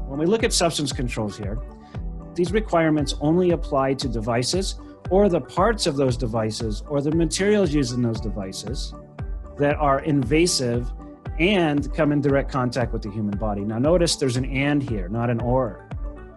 When we look at substance controls here, these requirements only apply to devices or the parts of those devices or the materials used in those devices that are invasive and come in direct contact with the human body. Now notice there's an and here, not an or.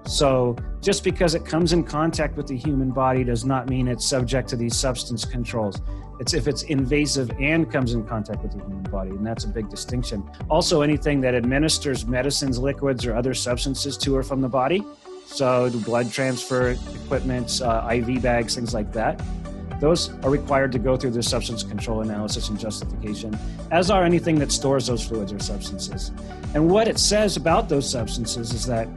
So just because it comes in contact with the human body does not mean it's subject to these substance controls. It's if it's invasive and comes in contact with the human body, and that's a big distinction. Also, anything that administers medicines, liquids, or other substances to or from the body, so blood transfer equipment, IV bags, things like that, those are required to go through the substance control analysis and justification, as are anything that stores those fluids or substances. And what it says about those substances is that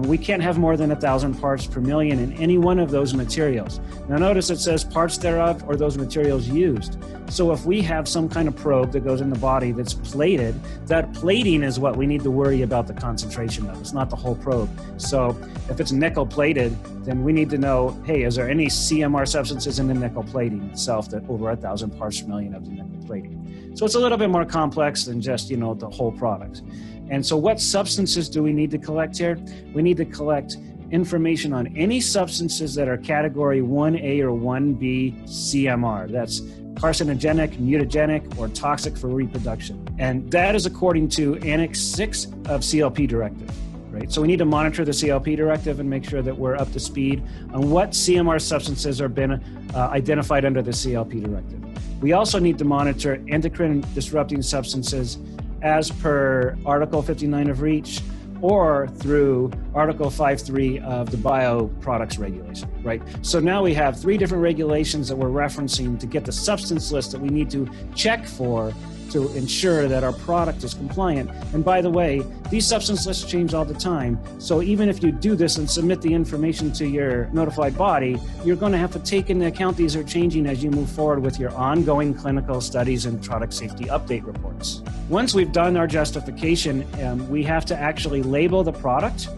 we can't have more than 1,000 parts per million in any one of those materials. Now notice it says parts thereof or those materials used. So if we have some kind of probe that goes in the body that's plated, that plating is what we need to worry about the concentration of. It's not the whole probe. So if it's nickel plated, then we need to know, hey, is there any CMR substances in the nickel plating itself that over 1,000 parts per million of the nickel plating? So it's a little bit more complex than just, the whole product. And so what substances do we need to collect here? We need to collect information on any substances that are category 1A or 1B CMR. That's carcinogenic, mutagenic, or toxic for reproduction. And that is according to Annex 6 of CLP directive, right? So we need to monitor the CLP directive and make sure that we're up to speed on what CMR substances are been identified under the CLP directive. We also need to monitor endocrine disrupting substances as per Article 59 of REACH or through Article 5.3 of the Bioproducts Regulation, right? So now we have 3 different regulations that we're referencing to get the substance list that we need to check for to ensure that our product is compliant. And by the way, these substance lists change all the time. So even if you do this and submit the information to your notified body, you're going to have to take into account these are changing as you move forward with your ongoing clinical studies and product safety update reports. Once we've done our justification, we have to actually label the product,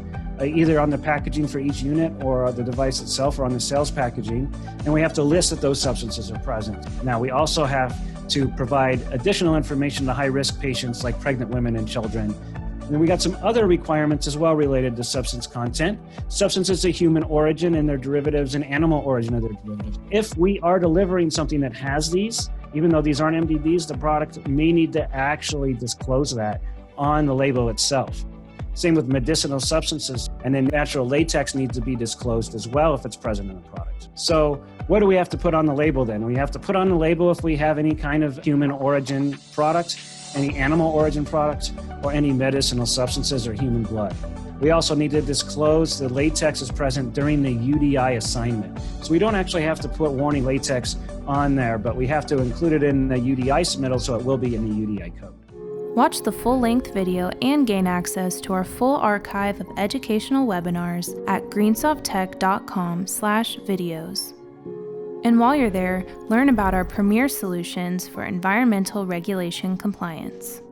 either on the packaging for each unit or the device itself or on the sales packaging, and we have to list that those substances are present. Now, we also have to provide additional information to high-risk patients like pregnant women and children. And then we got some other requirements as well related to substance content. Substances of human origin and their derivatives and animal origin of their derivatives. If we are delivering something that has these, even though these aren't MDBs, the product may need to actually disclose that on the label itself. Same with medicinal substances, and then natural latex needs to be disclosed as well if it's present in the product. So what do we have to put on the label then? We have to put on the label if we have any kind of human origin product, any animal origin product, or any medicinal substances or human blood. We also need to disclose the latex is present during the UDI assignment. So we don't actually have to put warning latex on there, but we have to include it in the UDI submittal so it will be in the UDI code. Watch the full-length video and gain access to our full archive of educational webinars at greensofttech.com/videos. And while you're there, learn about our premier solutions for environmental regulation compliance.